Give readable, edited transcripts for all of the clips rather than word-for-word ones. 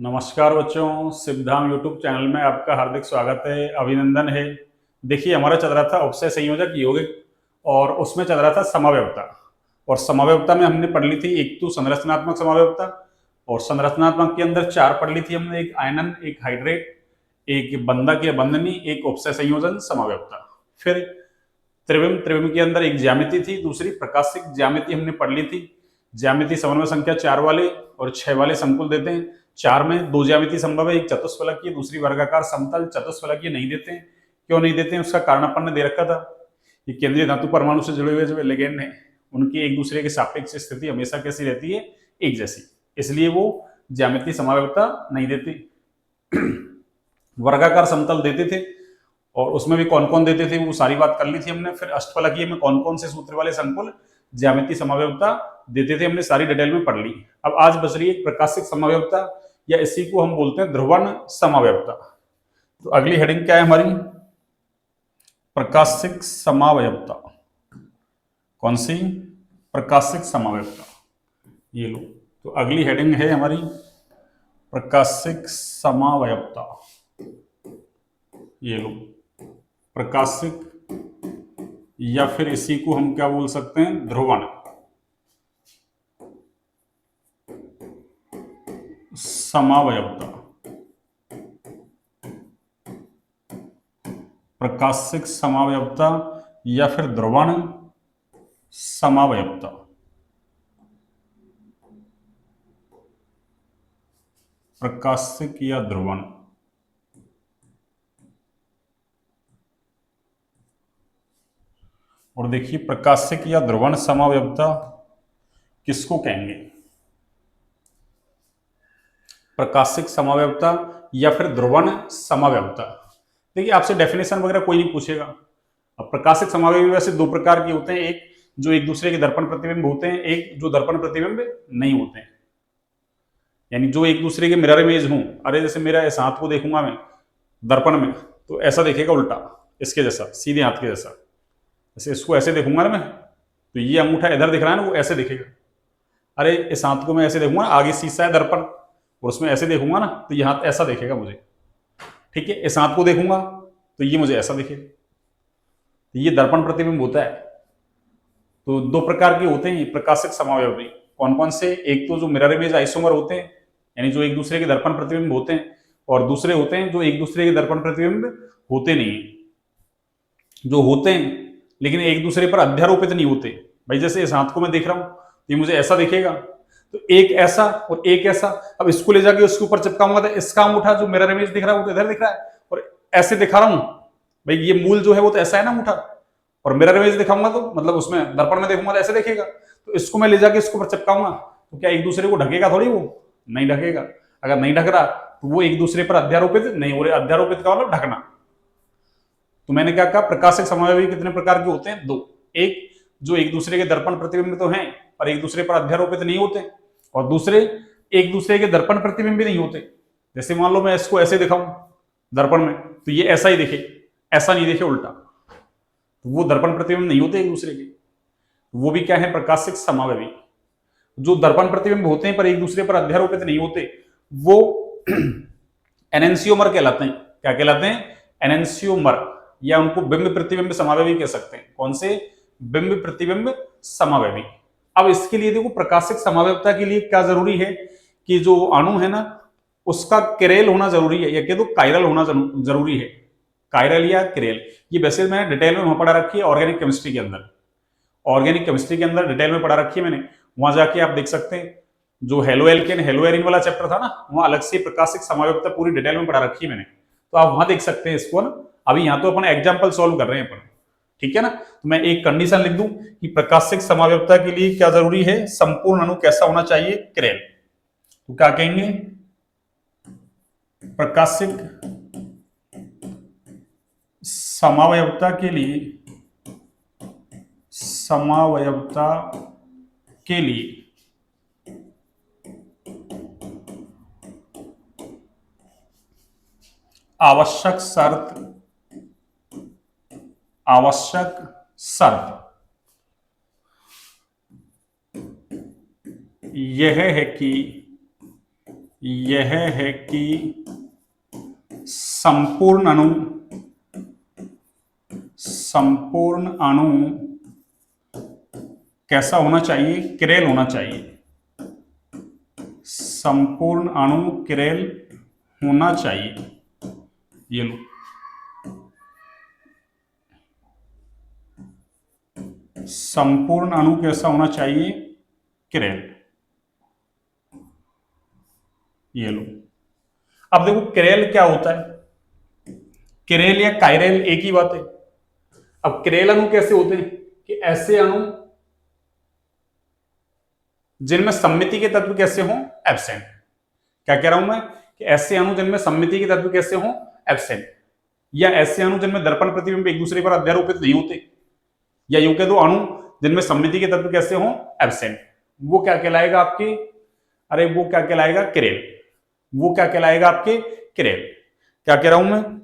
नमस्कार बच्चों, सिद्धधाम YouTube channel में आपका हार्दिक स्वागत है, अभिनंदन है। देखिए, हमारा चल रहा था उपसय संयोजक यौगिक और उसमें चल रहा था समावयवता। और समावयवता में हमने पढ़ ली थी एक तो संरचनात्मक समावयवता, और संरचनात्मक के अंदर चार पढ़ ली थी हमने, एक आयनन, एक हाइड्रेट, एक बंधक या बंधनी, एक उपसय संयोजन समावयवता। फिर त्रिविम त्रिविम के अंदर एक ज्यामिति थी, दूसरी प्रकाशिक ज्यामिति हमने पढ़ ली थी। ज्यामिति समन्वय संख्या 4 वाले और 6 वाले संकुल देते हैं। 4 में दो ज्यामिति संभव है, एक चतुष्फलकीय, दूसरी वर्गाकार समतल। चतुष्फलकीय नहीं देते हैं, क्यों नहीं देते हैं उसका कारण अपन ने दे रखा था। ये केंद्रीय धातु परमाणु से जुड़े हुए जो लिगेंड हैं उनकी एक दूसरे के सापेक्ष स्थिति हमेशा कैसी रहती है, एक जैसी, इसलिए वो ज्यामिति समावयवता नहीं देती। वर्गाकार समतल देते थे, और उसमें भी कौन कौन देते थे वो सारी बात कर ली थी हमने। फिर अष्टफलकीय में कौन कौन से सूत्र वाले संकुल ज्यामिति समावयवता देते थे हमने सारी डिटेल में पढ़ ली। अब आज बच रही है प्रकाशिक समावयवता, या इसी को हम बोलते हैं ध्रुवण समावयवता। तो अगली हेडिंग क्या है हमारी? प्रकाशिक समावयवता। कौन सी? प्रकाशिक समावयवता। ये लो, तो अगली हेडिंग है हमारी प्रकाशिक समावयवता। ये लो, प्रकाशिक, या फिर इसी को हम क्या बोल सकते हैं, ध्रुवण समावयवता। प्रकाशिक समावयवता या फिर ध्रुवण समावयवता। प्रकाशिक या ध्रुवण। और देखिए, प्रकाशिक या ध्रुवण समावयवता किसको कहेंगे? प्रकाशिक समावयवता या फिर ध्रुवण समावयवता। देखिए, आपसे डेफिनेशन वगैरह कोई नहीं पूछेगा। अब प्रकाशिक समावयवी वैसे दो प्रकार के होते हैं, एक जो एक दूसरे के दर्पण प्रतिबिंब होते हैं, एक जो दर्पण प्रतिबिंब नहीं होते हैं, यानी जो एक दूसरे के मिरर इमेज हों। अरे जैसे मेरा इस हाथ को देखूंगा मैं दर्पण में तो ऐसा दिखेगा, उल्टा इसके जैसा, सीधे हाथ के जैसा। जैसे इसको ऐसे देखूंगा ना मैं, तो ये अंगूठा इधर दिख रहा है ना, वो ऐसे दिखेगा। अरे इस हाथ को मैं ऐसे देखूंगा, आगे शीशा है दर्पण, और उसमें ऐसे देखूंगा ना, तो ये हाथ ऐसा दिखेगा मुझे। ठीक है, इस हाथ को देखूंगा तो ये मुझे ऐसा दिखेगा। तो ये दर्पण प्रतिबिंब होता है। तो दो प्रकार के होते हैं प्रकाशिक समावयवी। कौन कौन से? एक तो जो मिरर इमेज आइसोमर होते हैं, यानी जो एक दूसरे के दर्पण प्रतिबिंब होते हैं, और दूसरे होते हैं जो एक दूसरे के दर्पण प्रतिबिंब होते नहीं है। जो होते हैं लेकिन एक दूसरे पर अध्यारोपित नहीं होते। भाई जैसे इस हाथ को मैं देख रहा हूं तो ये मुझे ऐसा दिखेगा, तो एक ऐसा और एक ऐसा। अब इसको ले जाके उसके ऊपर चिपकाऊंगा तो इसका अंगूठा जो मिरर इमेज दिख रहा है वो तो इधर दिख रहा है, और ऐसे दिखा रहा हूं, भाई ये मूल जो है वो तो ऐसा है ना अंगूठा, और मिरर इमेज दिखाऊंगा तो मतलब उसमें दर्पण में देखूंगा तो ऐसे देखेगा। तो इसको मैं ले जाके इसके ऊपर चिपकाऊंगा तो क्या एक दूसरे को ढकेगा थोड़ी? वो नहीं ढकेगा। अगर नहीं ढक रहा तो वो एक दूसरे पर अध्यारोपित नहीं हो रहे। अध्यारोपित का मतलब ढकना। तो मैंने क्या कहा, प्रकाशिक समावयवी कितने प्रकार के होते हैं? दो। एक जो एक दूसरे के दर्पण प्रतिबिंब तो हैं पर एक दूसरे पर अध्यारोपित नहीं होते, और दूसरे एक दूसरे के दर्पण प्रतिबिंब भी नहीं होते। जैसे मान लो मैं इसको ऐसे दिखाऊं दर्पण में तो ये ऐसा ही दिखे, ऐसा नहीं दिखे, उल्टा, तो वो दर्पण प्रतिबिंब नहीं होते एक दूसरे के। वो भी क्या है? प्रकाशिक समावयवी। जो दर्पण प्रतिबिंब होते हैं पर एक दूसरे पर अध्यारोपित नहीं होते वो एनेंसियोमर कहलाते हैं। क्या कहलाते हैं? एनेंसियोमर, या उनको बिंब प्रतिबिंब समावयवी कह सकते हैं। कौन से? बिंब प्रतिबिंब समावयवी। अब इसके लिए देखो, प्रकाशिक समावयवता के लिए क्या जरूरी है कि जो अणु है ना उसका किरेल होना जरूरी है, या कह दो कायरल होना जरूरी है। कायरल या किरेल, ये वैसे मैंने डिटेल में वहां पढ़ा रखी है ऑर्गेनिक केमिस्ट्री के अंदर। ऑर्गेनिक केमिस्ट्री के अंदर डिटेल में पढ़ा रखी है मैंने, वहां जाके आप देख सकते हैं। जो हेलो एल्केन हेलो एरिन वाला चैप्टर था ना, वहां अलग से प्रकाशिक समावयवता पूरी डिटेल में पढ़ा रखी है मैंने, तो आप वहां देख सकते हैं इसको ना। अभी यहाँ तो अपन एग्जाम्पल सॉल्व कर रहे हैं अपन, ठीक है ना। तो मैं एक कंडीशन लिख दूं कि प्रकाशिक समावयवता के लिए क्या जरूरी है, संपूर्ण अणु कैसा होना चाहिए, किरेल। तो क्या कहेंगे? प्रकाशिक समावयवता के लिए, समावयवता के लिए आवश्यक शर्त, आवश्यक शर्त यह है कि यह है कि संपूर्ण अणु कैसा होना चाहिए? किरेल होना चाहिए। संपूर्ण अणु किरेल होना चाहिए। ये लो, संपूर्ण अणु कैसा होना चाहिए? किरेल। ये लो, अब देखो किरेल क्या होता है। किरेल या कायरेल एक ही बात है। अब किरेल अणु कैसे होते हैं कि ऐसे अणु जिनमें सममिति के तत्व कैसे हों? एब्सेंट। क्या कह रहा हूं मैं कि ऐसे अणु जिनमें सममिति के तत्व कैसे हों? एब्सेंट। या ऐसे अणु जिनमें दर्पण प्रतिबिंब एक दूसरे पर अध्यारोपित नहीं होते, या यूं कह दो अणु जिनमें सममिति के तत्व कैसे हों? एब्सेंट। वो क्या कहलाएगा आपके? अरे वो क्या कहलाएगा? किरेल। वो क्या कहलाएगा आपके? किरेल। क्या कह रहा हूं मैं?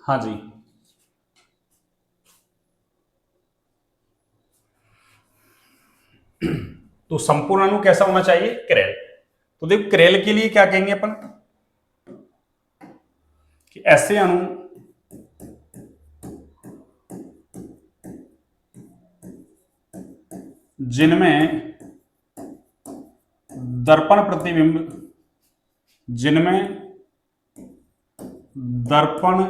हाँ जी, तो संपूर्ण अणु कैसा होना चाहिए? किरेल। तो देखो किरेल के लिए क्या कहेंगे अपन कि ऐसे अणु जिनमें दर्पण प्रतिबिंब जिनमें दर्पण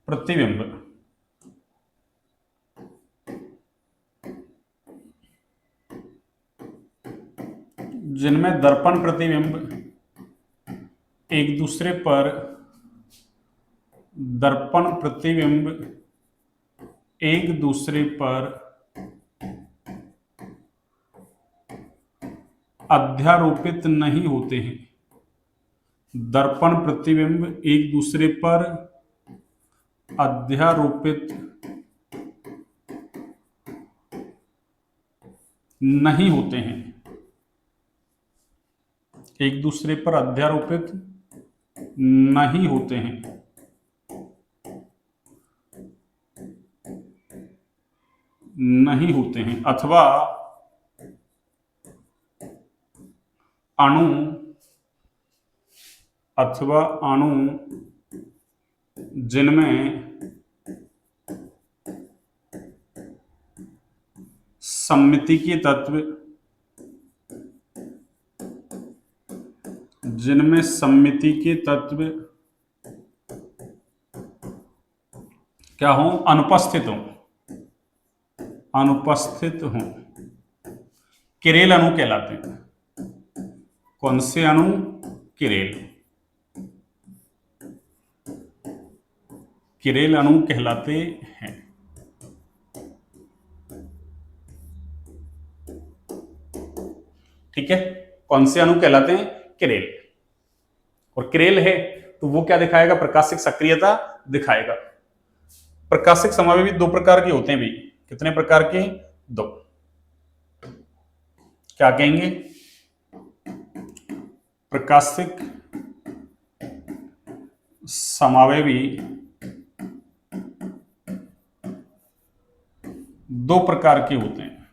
प्रतिबिंब जिनमें दर्पण प्रतिबिंब एक दूसरे पर दर्पण प्रतिबिंब एक दूसरे पर अध्यारोपित नहीं होते हैं। दर्पण प्रतिबिंब एक दूसरे पर अध्यारोपित नहीं होते हैं। एक दूसरे पर अध्यारोपित नहीं होते हैं। नहीं होते हैं अथवा अणु जिनमें सममिति के तत्व क्या हो? अनुपस्थित हों किरेल अणु कहलाते हैं। कौन से अणु? किरेल अणु कहलाते हैं। ठीक है, कौन से अणु कहलाते हैं? किरेल। और किरेल है तो वो क्या दिखाएगा? प्रकाशिक सक्रियता दिखाएगा। प्रकाशिक समावेशी दो प्रकार के होते हैं भी। कितने प्रकार के? दो। क्या कहेंगे? प्रकाशिक समावेशी दो प्रकार के होते हैं।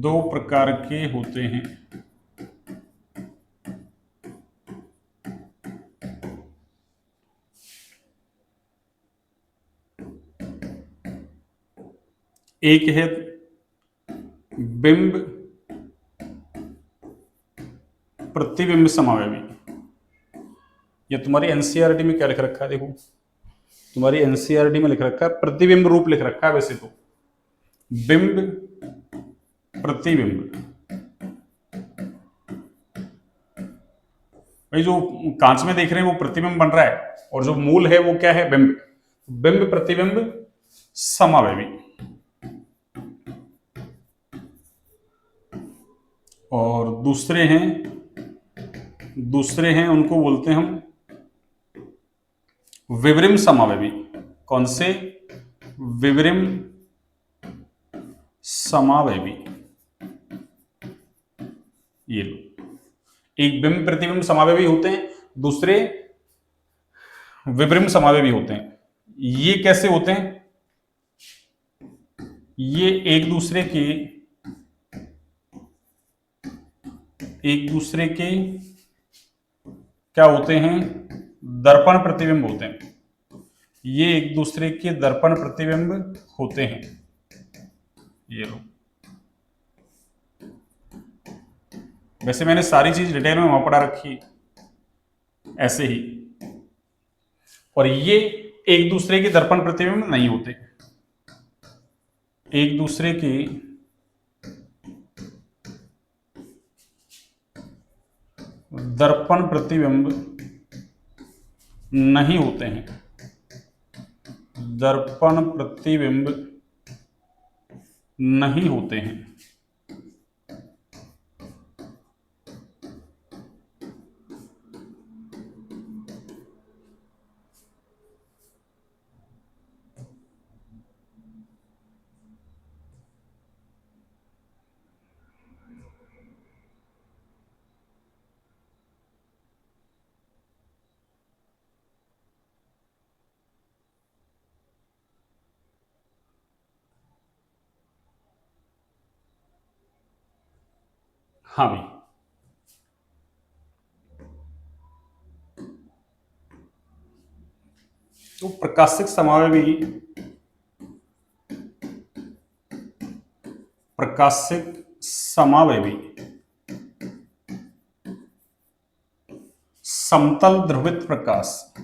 दो प्रकार के होते हैं। एक है बिंब प्रतिबिंब समावेशी। ये तुम्हारी एनसीईआरटी में क्या लिख रखा है? देखो तुम्हारी एनसीईआरटी में लिख रखा है प्रतिबिंब रूप लिख रखा है। वैसे तो बिंब प्रतिबिंब, भाई जो कांच में देख रहे हैं वो प्रतिबिंब बन रहा है और जो मूल है वो क्या है? बिंब। बिंब प्रतिबिंब समावेशी। और दूसरे हैं दूसरे हैं उनको बोलते हैं हम विवरिम समावयवी। कौन से? विवरिम समावयवी। ये लो, एक बिंब प्रतिबिंब समावयवी होते हैं, दूसरे विवरिम समावयवी होते हैं। ये कैसे होते हैं? ये एक दूसरे के क्या होते हैं? दर्पण प्रतिबिंब होते हैं। ये एक दूसरे के दर्पण प्रतिबिंब होते हैं। ये लो, वैसे मैंने सारी चीज डिटेल में वहां पढ़ा रखी है, ऐसे ही। और ये एक दूसरे के दर्पण प्रतिबिंब नहीं होते। एक दूसरे के दर्पण प्रतिबिंब नहीं होते हैं। दर्पण प्रतिबिंब नहीं होते हैं। हाँ भाई, तो प्रकाशिक समावयवी समतल ध्रुवित प्रकाश।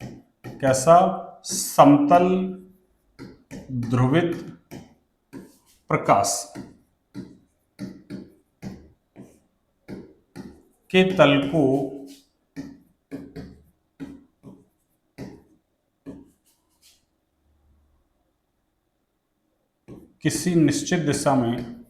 कैसा? समतल ध्रुवित प्रकाश के तल को किसी निश्चित दिशा में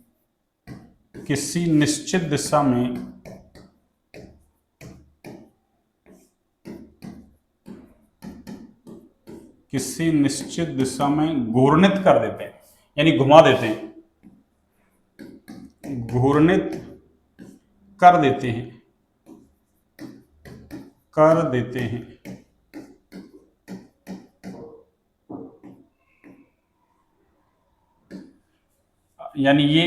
घूर्णित कर देते हैं, यानी घुमा देते हैं, घूर्णित कर देते हैं। यानी ये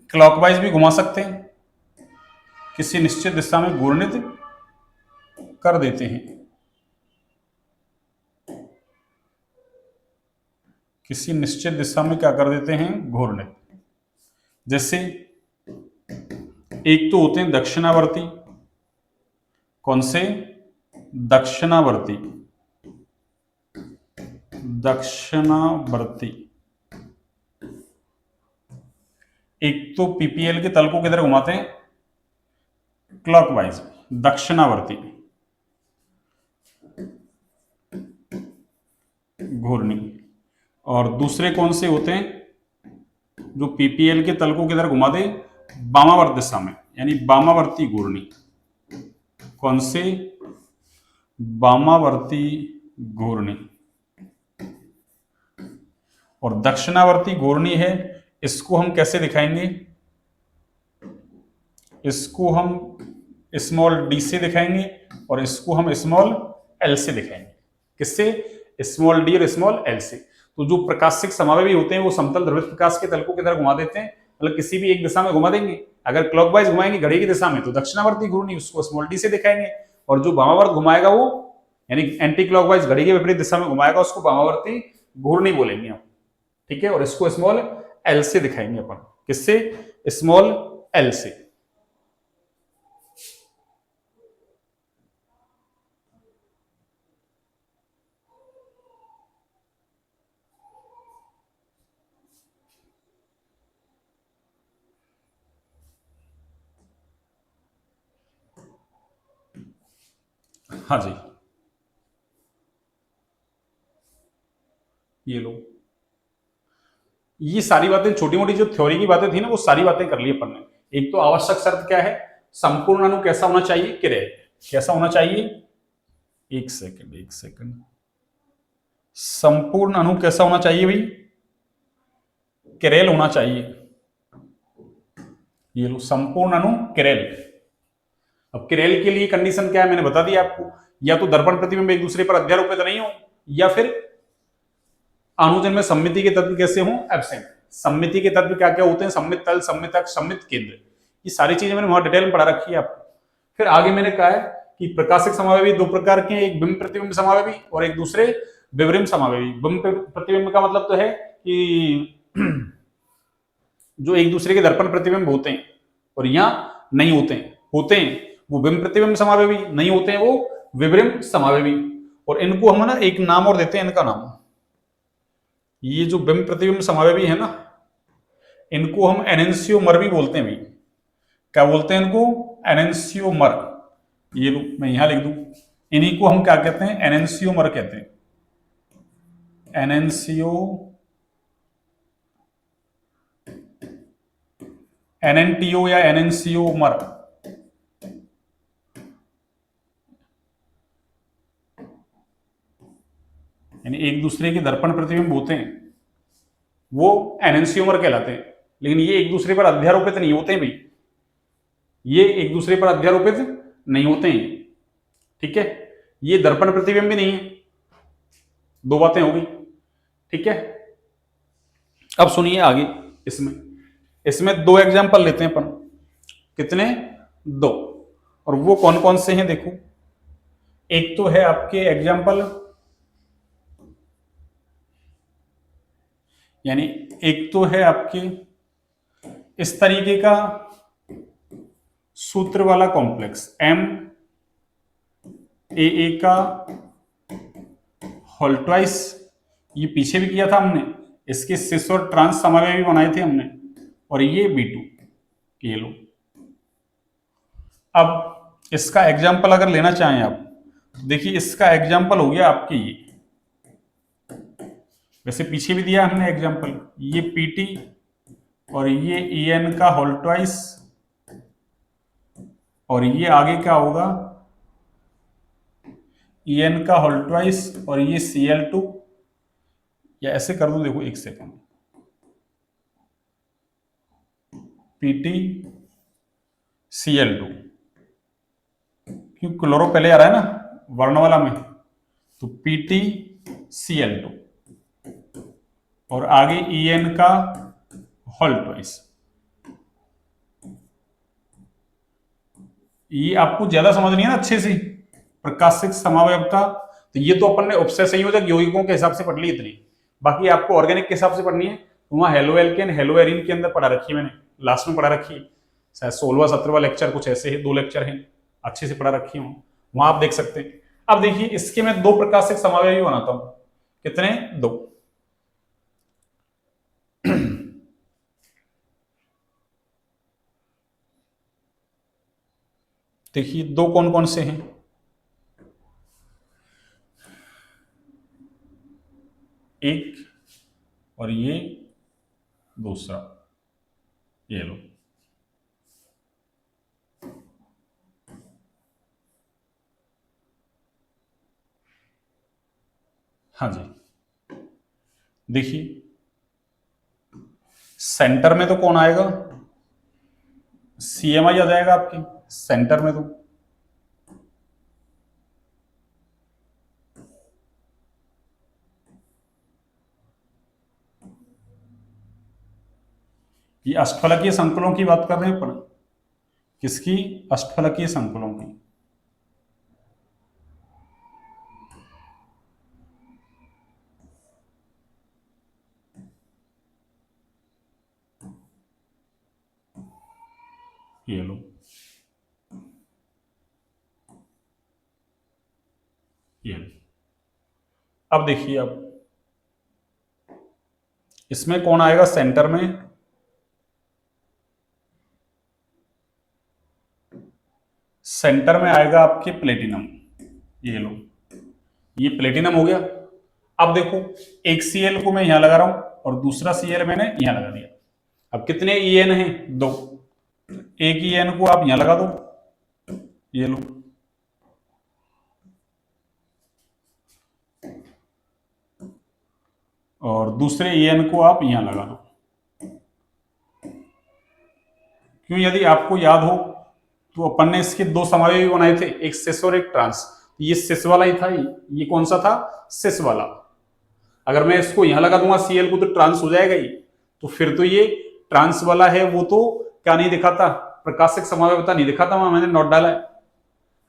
क्लॉकवाइज भी घुमा सकते हैं, किसी निश्चित दिशा में घूर्णित कर देते हैं। किसी निश्चित दिशा में क्या कर देते हैं? घूर्णित। जैसे एक तो होते हैं दक्षिणावर्ती। कौन से? दक्षिणावर्ती। एक तो पीपीएल के तल को किधर घुमाते हैं? क्लॉकवाइज, दक्षिणावर्ती घूर्णी। और दूसरे कौन से होते हैं जो पीपीएल के तल को किधर घुमा दे? वामावर्त दिशा में, यानी वामावर्ती घूर्णी। कौन से? वामावर्ती घूर्णी। और दक्षिणावर्ती घूर्णी है, इसको हम कैसे दिखाएंगे? इसको हम स्मॉल डी से दिखाएंगे और इसको हम स्मॉल एल से दिखाएंगे। किससे? स्मॉल डी और स्मॉल एल से। तो जो प्रकाशिक समावयवी होते हैं वो समतल ध्रुवित प्रकाश के तल को किधर घुमा देते हैं? मतलब किसी भी एक दिशा में घुमा देंगे। अगर क्लॉकवाइज घुमाएंगे घड़ी की दिशा में तो दक्षिणावर्ती घूर्णी, उसको स्मॉल डी से दिखाएंगे। और जो वामावर्त घुमाएगा वो, यानी एंटी क्लॉकवाइज घड़ी के विपरीत दिशा में घुमाएगा, उसको वामावर्ती घूर्णी बोलेंगे हम। ठीक है, और इसको स्मॉल एल से दिखाएंगे अपन। किससे? स्मॉल एल से। हाँ जी, ये लो, ये सारी बातें छोटी मोटी जो थ्योरी की बातें थी ना, वो सारी बातें कर ली अपन ने। एक तो आवश्यक शर्त क्या है? संपूर्ण अणु कैसा होना चाहिए? किरेल। कैसा होना चाहिए? एक सेकंड। संपूर्ण अणु कैसा होना चाहिए भाई? किरेल होना चाहिए। ये लो, संपूर्ण अणु किरेल। अब किरेल के लिए कंडीशन क्या है मैंने बता दिया आपको, या तो दर्पण प्रतिबिंब एक दूसरे पर अध्यारोपित नहीं हो, या फिर अणुजन में सममिति के तत्व कैसे हो? एब्सेंट। सममिति के तत्व क्या क्या होते हैं? सममित तल, सममित अक्ष, सममित केंद्र। ये सारी चीजें मैंने वहां डिटेल में पढ़ा रखी है आपको। फिर आगे मैंने कहा है कि प्रकाशिक समावेवी दो प्रकार के, एक बिंब प्रतिबिंब समावेवी और एक दूसरे विवरिम समावेवी। बिंब प्रतिबिंब का मतलब तो है कि जो एक दूसरे के दर्पण प्रतिबिंब होते हैं और यहाँ नहीं होते हैं वो बिंब प्रतिबिंब समावेवी, नहीं होते हैं वो विवरिम समावेवी। और इनको हम ना एक नाम और देते हैं, इनका नाम, ये जो बिंब प्रतिबिंब समावेवी है ना, इनको हम एनेंसियोमर भी बोलते हैं भाई। क्या बोलते हैं इनको? एनेंसियोमर। ये लो मैं यहां लिख दूं, इन्हीं को हम क्या कहते हैं? एनेंसियोमर कहते हैं। एनएनटीओ या एनेंसियोमर। यानी एक दूसरे के दर्पण प्रतिबिंब होते हैं वो एनेंसियोमर कहलाते हैं। लेकिन ये एक दूसरे पर अध्यारोपित नहीं होते हैं भाई, ये एक दूसरे पर अध्यारोपित नहीं होते हैं। ठीक है, ये दर्पण प्रतिबिंब भी नहीं है। दो बातें हो गई। ठीक है, अब सुनिए आगे। इसमें दो एग्जाम्पल लेते हैं अपन। कितने? दो। और वो कौन कौन से हैं देखो। एक तो है आपके एग्जाम्पल, यानी एक तो है आपके इस तरीके का सूत्र वाला कॉम्प्लेक्स एम ए का होल ट्वाइस, ये पीछे भी किया था हमने, इसके सिस और ट्रांस समावेवी बनाए थे हमने, और ये B2, ये लो। अब इसका एग्जाम्पल अगर लेना चाहें आप, देखिए इसका एग्जाम्पल हो गया आपके ये, वैसे पीछे भी दिया हमने एग्जाम्पल, ये PT और ये EN का होल ट्वाइस, और ये आगे क्या होगा? EN का होल ट्वाइस और ये Cl2, या ऐसे कर दूं देखो, एक सेकंड, PT Cl2, क्योंकि क्लोरो पहले आ रहा है ना वर्ण वाला में, तो PT Cl2 और आगे EN का होल ट्वाइस। ये आपको ज्यादा समझनी है ना अच्छे से, प्रकाशिक समावयवता। तो ये तो अपन ने उपसय संयोजक यौगिकों के हिसाब से पढ़ ली इतनी, बाकी आपको ऑर्गेनिक के हिसाब से पढ़नी है। तो वहां हेलो एल्केन हेलो एरिन के अंदर पढ़ा रखी है मैंने, लास्ट में पढ़ा रखी है, शायद 16वां-17वां लेक्चर कुछ ऐसे है, 2 लेक्चर हैं, अच्छे से पढ़ा रखी हूँ, वहां आप देख सकते हैं। अब देखिए इसके मैं 2 प्रकाशिक समावयवी बनाता हूं। कितने? 2। देखिए 2 कौन कौन से हैं? एक और ये दूसरा, ये लो। हाँ जी, देखिए सेंटर में तो कौन आएगा? CMI आ जाएगा आपके सेंटर में। तो ये अष्टफलकीय संकुलों की बात कर रहे हैं अपन। किसकी? अष्टफलकीय संकुलों की। ये लो, ये लो। अब देखिए, अब इसमें कौन आएगा सेंटर में? सेंटर में आएगा आपके प्लेटिनम। ये लो, ये प्लेटिनम हो गया। अब देखो एक Cl को मैं यहां लगा रहा हूं और दूसरा Cl मैंने यहां लगा दिया। अब कितने EN हैं? 2। एक EN को आप यहां लगा दो ये लो, और दूसरे EN को आप यहां लगा दो। क्यों, यदि आपको याद हो तो अपन ने इसके दो समावेशी बनाए थे, एक सिस और एक ट्रांस। ये सिस वाला ही था, ये कौन सा था, सिस वाला। अगर मैं इसको यहां लगा दूंगा Cl को तो ट्रांस हो जाएगा ही, तो फिर तो ये ट्रांस वाला है, वो तो क्या नहीं दिखाता, प्रकाशिक समावेशिता नहीं दिखाता, वहां मैंने नोट डाला है।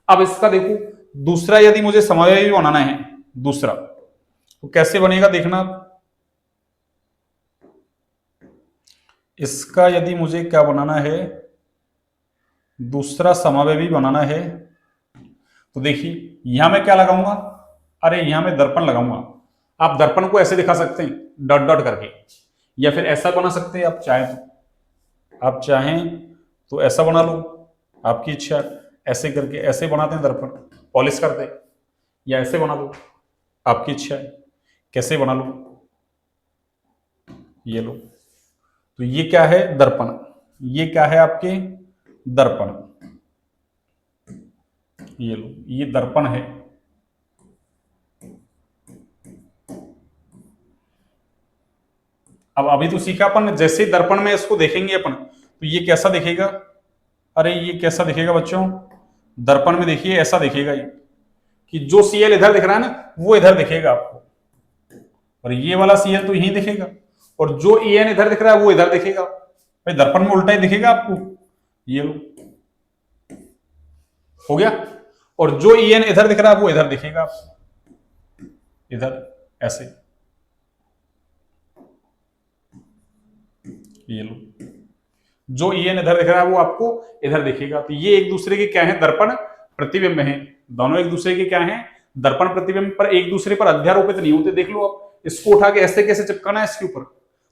अब इसका देखो, दूसरा यदि मुझे समावेशी बनाना है दूसरा, तो कैसे बनेगा देखना। इसका यदि मुझे क्या बनाना है, दूसरा समावेशी बनाना है, तो देखिए यहां मैं क्या लगाऊंगा, अरे यहां मैं दर्पण लगाऊंगा। आप दर्पण को ऐसे दिखा सकते हैं डॉट डॉट करके, या फिर ऐसा बना सकते हैं, आप चाहें तो ऐसा बना लो, आपकी इच्छा। ऐसे करके ऐसे बनाते हैं दर्पण, पॉलिश करते हैं, या ऐसे बना लो, आपकी इच्छा है कैसे बना लो। ये लो, तो ये क्या है, दर्पण। ये क्या है आपके, दर्पण। ये लो, ये दर्पण है। अब अभी तो सीखा अपन, जैसे दर्पण में इसको देखेंगे अपन, तो ये कैसा दिखेगा, अरे ये कैसा दिखेगा बच्चों, दर्पण में देखिए ऐसा दिखेगा ये, कि जो Cl इधर दिख रहा है ना, वो इधर दिखेगा आपको, और ये वाला Cl तो यहीं दिखेगा, और जो En इधर दिख रहा है वो इधर दिखेगा। भाई दर्पण में उल्टा ही दिखेगा आपको। ये लो, हो गया। और जो En इधर दिख रहा है वो इधर दिखेगा आपको, इधर ऐसे। ये लो, जो En इधर दिख रहा है वो आपको इधर दिखेगा। तो ये एक दूसरे के क्या है, दर्पण प्रतिबिंब है। दोनों एक दूसरे के क्या है, दर्पण प्रतिबिंब, पर एक दूसरे पर अध्यारोपित नहीं होते। देख लो आप, इसको उठा के ऐसे कैसे चिपकाना है इसके ऊपर,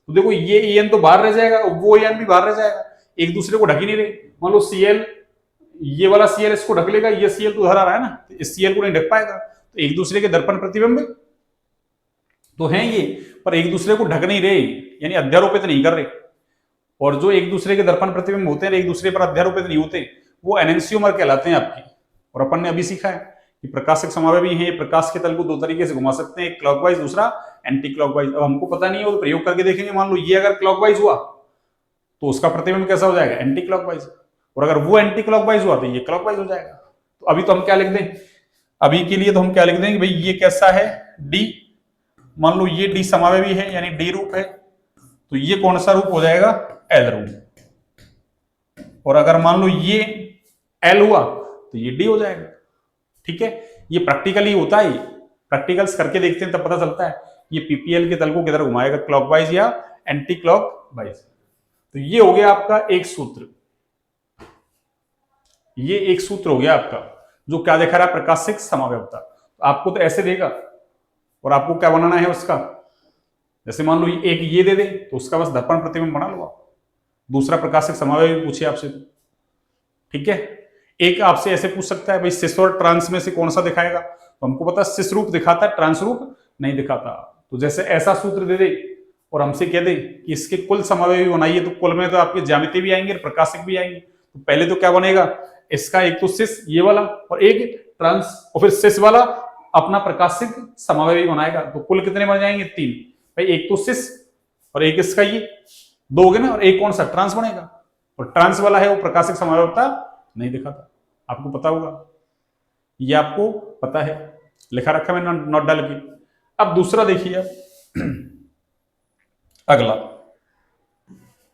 तो देखो ये En तो बाहर रह जाएगा, वो En भी बाहर रह जाएगा, एक दूसरे को ढक ही नहीं रहे। मान लो Cl, ये वाला Cl इसको ढक लेगा, ये Cl तो उधर आ रहा है ना, तो इस Cl को नहीं ढक पाएगा। तो एक दूसरे के दर्पण प्रतिबिंब तो हैं ये, पर एक दूसरे को ढक नहीं रहे, यानी अध्यारोपित नहीं कर रहे। और जो एक दूसरे के दर्पण प्रतिबिंब होते हैं, एक दूसरे पर अध्यारोपित नहीं होते, वो एनेंसियोमर कहलाते हैं आपके। और अपन ने अभी सीखा है कि प्रकाशिक समावेशी है, प्रकाश के तल को दो तरीके से घुमा सकते हैं, एक क्लॉकवाइज, दूसरा एंटी क्लॉकवाइज। अब हमको पता नहीं है, वो प्रयोग करके देखेंगे। मान लो ये अगर क्लॉकवाइज हुआ तो उसका प्रतिबिंब कैसा हो जाएगा, एंटी क्लॉकवाइज, और अगर वो एंटी क्लॉकवाइज हुआ तो ये क्लॉकवाइज हो जाएगा। तो अभी तो हम क्या लिख दें, अभी के लिए तो हम क्या लिख देंगे, भाई ये कैसा है, डी। मान लो ये डी समावेशी है, यानी डी रूप है, तो ये कौन सा रूप हो जाएगा, एल रूप। और अगर मान लो ये एल हुआ तो ये डी हो जाएगा। ठीक है, ये प्रैक्टिकली होता है, प्रैक्टिकल्स करके देखते हैं तब पता चलता है ये पीपीएल के तल को किधर घुमाएगा, क्लॉकवाइज या एंटी क्लॉकवाइज। तो ये हो गया आपका एक सूत्र, ये एक सूत्र हो गया आपका, जो क्या दिखा रहा है, प्रकाशिक समावयवता। तो आपको तो ऐसे देगा, और आपको क्या बनाना है उसका, जैसे मान लो एक ये दे दे तो उसका बस दर्पण प्रतिबिंब बना लो आप। दूसरा प्रकाशिक समावयव पूछे आपसे, ठीक है। एक आपसे ऐसे पूछ सकता है, भाई सिस और ट्रांस में से कौन सा दिखाएगा, तो हमको पता सिस रूप दिखाता है, ट्रांस रूप नहीं दिखाता। तो जैसे ऐसा सूत्र दे दे और हमसे कह दे कि इसके कुल समावयवी बनाइए, तो कुल में तो आपके ज्यामिति भी आएंगे और प्रकाशिक भी आएंगे। तो पहले तो क्या बनेगा, इसका एक तो सिस ये वाला और एक ट्रांस, और फिर सिस वाला अपना प्रकाशिक समावयवी बनाएगा। तो कुल कितने बन जाएंगे, 3। भाई एक तो सिस और एक इसका ये, दो हो गए ना, और एक कौन सा, ट्रांस बनेगा। और ट्रांस वाला है वो प्रकाशिक समावयवता नहीं दिखाता, आपको पता होगा, ये आपको पता है, लिखा रखा मैंने नोट डाल के। अब दूसरा देखिए आप, अगला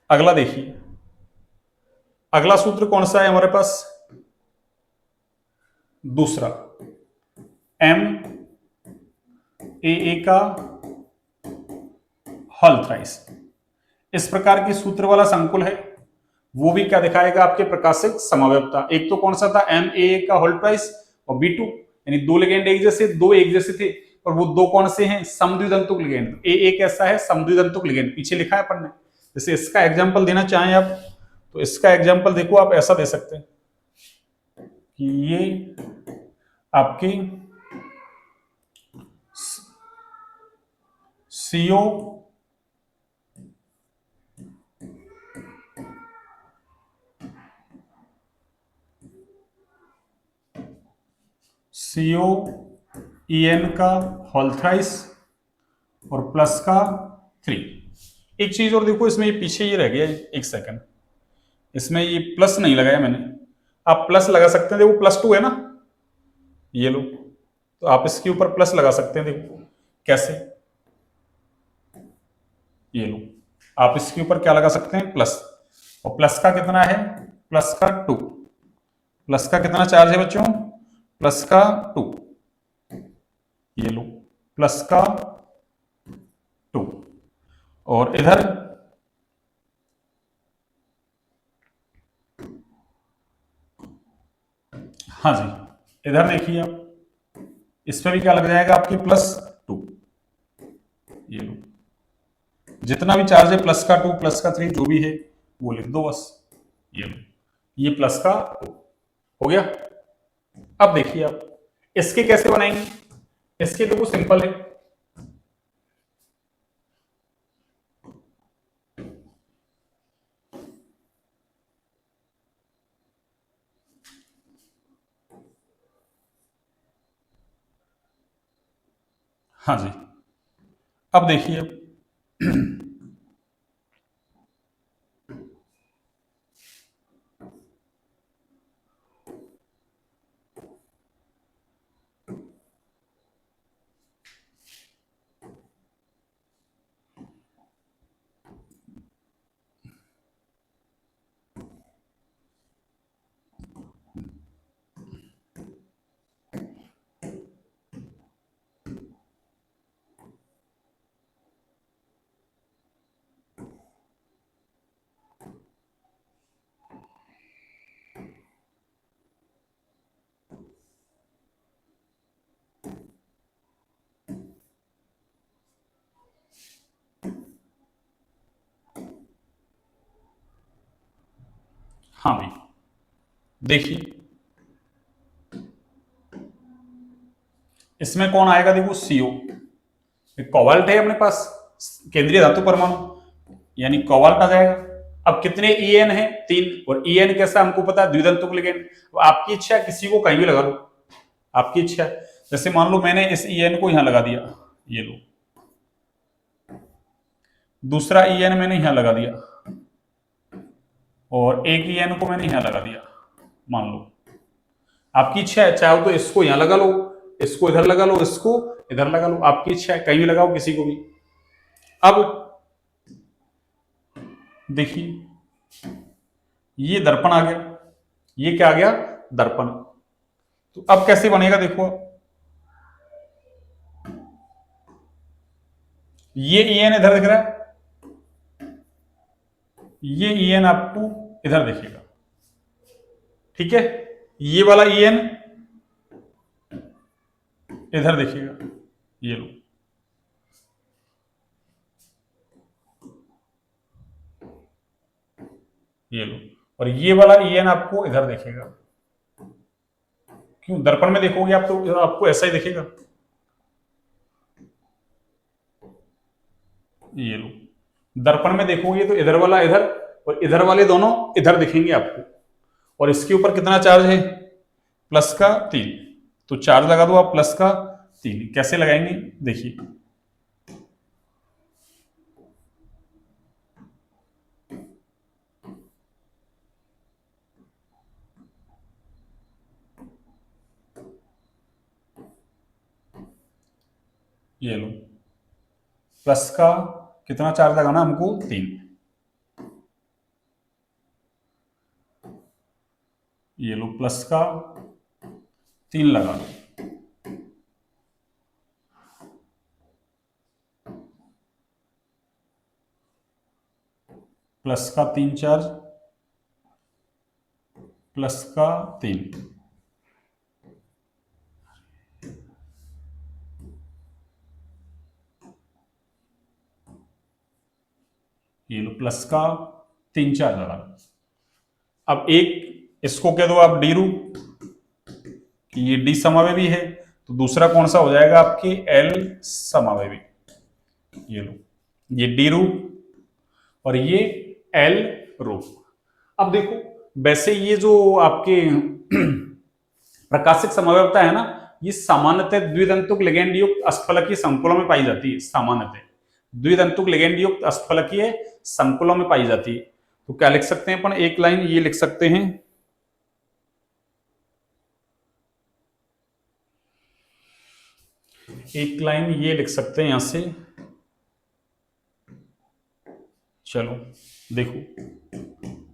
अगला देखिए, अगला सूत्र कौन सा है हमारे पास, दूसरा एम ए का हल थ्राइस। इस प्रकार की सूत्र वाला संकुल है, वो भी क्या दिखाएगा, आपके प्रकाशिक समावयवता। एक तो कौन सा था, एम ए का होल ट्वाइस, और बी2, यानी दो लिगेंड एक जैसे, दो एक जैसे थे, और वो दो कौन से हैं, समद्विदंतुक लिगेंड। ए कैसा है, समद्विदंतुक लिगेंड, पीछे लिखा है अपन ने। जैसे इसका एग्जांपल देना चाहें आप, तो इसका एग्जांपल देखो आप ऐसा दे सकते हैं कि ये आपकी CO COEN का होल थ्राइस और प्लस का 3। एक चीज और देखो, इसमें ये पीछे ये रह गया, एक सेकंड, इसमें ये प्लस नहीं लगाया मैंने। आप प्लस लगा सकते हैं, देखो +2 है ना, ये लो, तो आप इसके ऊपर प्लस लगा सकते हैं। देखो कैसे, ये लो, आप इसके ऊपर क्या लगा सकते हैं, प्लस। और प्लस का कितना है, प्लस का 2। प्लस का कितना चार्ज है बच्चों, प्लस का 2, ये लो, प्लस का 2। और इधर हाँ जी, इधर देखिए आप, इस पे भी क्या लग जाएगा आपके, +2, ये लो, जितना भी चार्ज है प्लस का 2, प्लस का 3, जो भी है वो लिख दो बस, ये लो, ये प्लस का 2 हो गया। अब देखिए आप इसके कैसे बनाएंगे, इसके तो वो सिंपल है। हाँ जी, अब देखिए, हाँ भाई देखिए, इसमें कौन आएगा, देखो CO, कोबाल्ट है अपने पास, केंद्रीय धातु परमाणु, यानी कोबाल्ट आ जाएगा। अब कितने EN है, 3, और EN कैसा हमको पता है, द्विधातुक लिगेंड। आपकी इच्छा है, किसी को कहीं भी लगा लो, आपकी इच्छा है। जैसे मान लो मैंने इस EN को यहां लगा दिया, ये लो, दूसरा EN मैंने यहां लगा दिया, और एक EN को मैंने यहां लगा दिया, मान लो। आपकी इच्छा है, चाहे तो इसको यहां लगा लो, इसको इधर लगा लो, इसको इधर लगा लो, आपकी इच्छा है, कहीं भी लगाओ, किसी को भी। अब देखिए, ये दर्पण आ गया, ये क्या आ गया, दर्पण। तो अब कैसे बनेगा, देखो ये EN इधर दिख रहा है, ये EN आपको इधर दिखेगा, ठीक है, ये वाला EN इधर दिखेगा, ये लो, ये लो, और ये वाला EN आपको इधर दिखेगा। क्यों, दर्पण में देखोगे आप तो आपको ऐसा ही दिखेगा, ये लो, दर्पण में देखोगे तो इधर वाला इधर और इधर वाले दोनों इधर दिखेंगे आपको। और इसके ऊपर कितना चार्ज है, प्लस का 3, तो चार्ज लगा दो आप प्लस का 3। कैसे लगाएंगे, देखिए, ये लो, प्लस का कितना चार्ज लगाना हमको, 3, ये लो, प्लस का 3 लगा लो, प्लस का 3 चार्ज, प्लस का 3, ये लो, प्लस का 3 चार्ज लगा लो। अब एक इसको कह दो आप डी रूप, कि ये डी समावेवी है, तो दूसरा कौन सा हो जाएगा आपके, एल समावेवी, ये लो, ये डी रूप और ये एल रूप। अब देखो, वैसे ये जो आपके प्रकाशिक समव्यवता है ना, ये सामान्यतः द्विदंतुक लिगेंड युक्त अष्टफलकीय संकुलों में पाई जाती है। सामान्यतः द्विदंतुक लिगेंड युक्त अष्टफलकीय संकुलों में पाई जाती है। तो क्या लिख सकते हैं अपन, एक लाइन ये लिख सकते हैं, एक लाइन ये लिख सकते हैं यहां से। चलो देखो,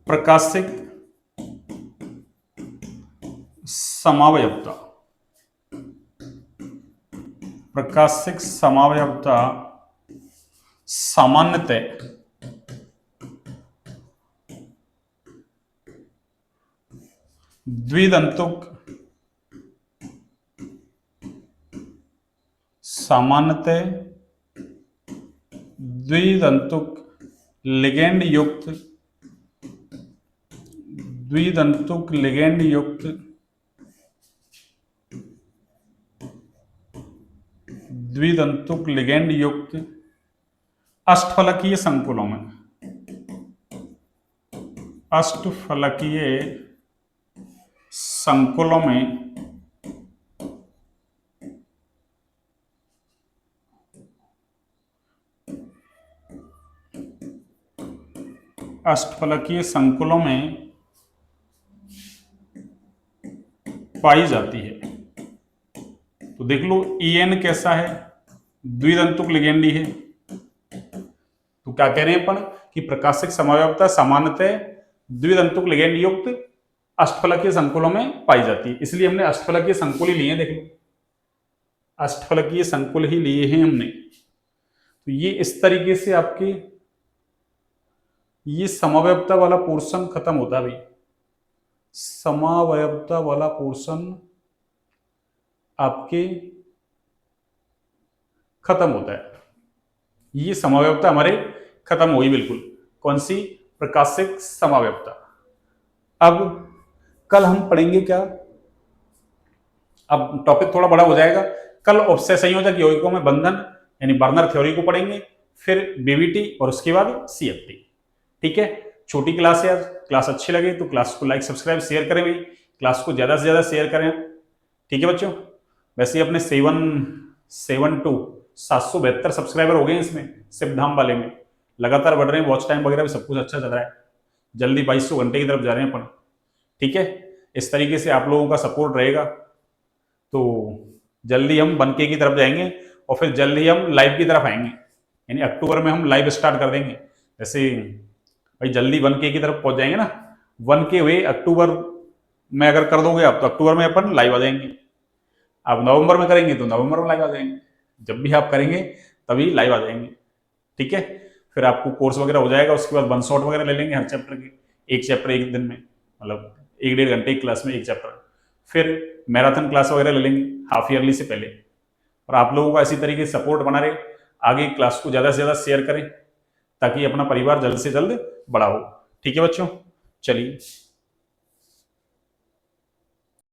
प्रकाशिक समावयवता, प्रकाशिक समावयवता सामान्यतः द्विदंतुक, सामान्यतः द्विदंतुक लिगेंड युक्त, द्विदंतुक लिगेंड युक्त, द्विदंतुक लिगेंड युक्त अष्टफलकीय संकुलों में, अष्टफलकीय संकुलों में अष्टफलकीय संकुलों में पाई जाती है। तो देख लो EN कैसा है, द्विदंतुक लिगेंडी है। तो क्या कह रहे हैं अपन कि प्रकाशिक समावयवता सामान्यतः द्विदंतुक लिगेंड युक्त अष्टफलकीय संकुलों में पाई जाती है। इसलिए हमने अष्टफलकीय संकुल ही लिए हैं, देख लो अष्टफलकीय संकुल ही लिए हैं हमने। तो ये इस तरीके से आपके ये समावयवता वाला पोर्शन खत्म होता है भाई, समावयवता वाला पोर्शन आपके खत्म होता है। ये समावयवता हमारे खत्म हुई बिल्कुल। कौन सी? प्रकाशिक समावयवता। अब कल हम पढ़ेंगे क्या, अब टॉपिक थोड़ा बड़ा हो जाएगा। कल अपसय संयोजक यौगिकों में बंधन यानी बर्नर थ्योरी को पढ़ेंगे, फिर बीवीटी और उसके बाद CFT। ठीक है, छोटी क्लास है आज। क्लास अच्छी लगे तो क्लास को लाइक सब्सक्राइब शेयर करें भाई, क्लास को ज्यादा से ज्यादा शेयर करें। ठीक है बच्चों, वैसे अपने 772 सब्सक्राइबर हो गए इसमें, सिपधाम वाले में लगातार बढ़ रहे हैं, वॉच टाइम वगैरह भी सब कुछ अच्छा चल रहा है, जल्दी 2200 घंटे की तरफ जा रहे हैं अपन। ठीक है, इस तरीके से आप लोगों का सपोर्ट रहेगा तो जल्दी हम 1K की तरफ जाएंगे और फिर जल्दी हम लाइव की तरफ आएंगे, यानी अक्टूबर में हम लाइव स्टार्ट कर देंगे। जैसे भाई जल्दी 1K की तरफ पहुंच जाएंगे ना, 1K हुए अक्टूबर में अगर कर दोगे आप तो अक्टूबर में अपन लाइव आ जाएंगे। आप नवंबर में करेंगे तो नवंबर में लाइव आ जाएंगे, जब भी आप करेंगे तभी लाइव आ जाएंगे। ठीक है, फिर आपको कोर्स वगैरह हो जाएगा, उसके बाद 1 शॉट वगैरह ले लेंगे हर चैप्टर के, एक चैप्टर एक दिन में, मतलब 1-1.5 घंटे की क्लास में एक चैप्टर। फिर मैराथन क्लास वगैरह ले लेंगे हाफ ईयरली से पहले। और आप लोगों का इसी तरीके से सपोर्ट बना रहे, आगे क्लास को ज़्यादा से ज़्यादा शेयर करें ताकि अपना परिवार जल्द से जल्द बड़ा हो। ठीक है बच्चों, चलिए।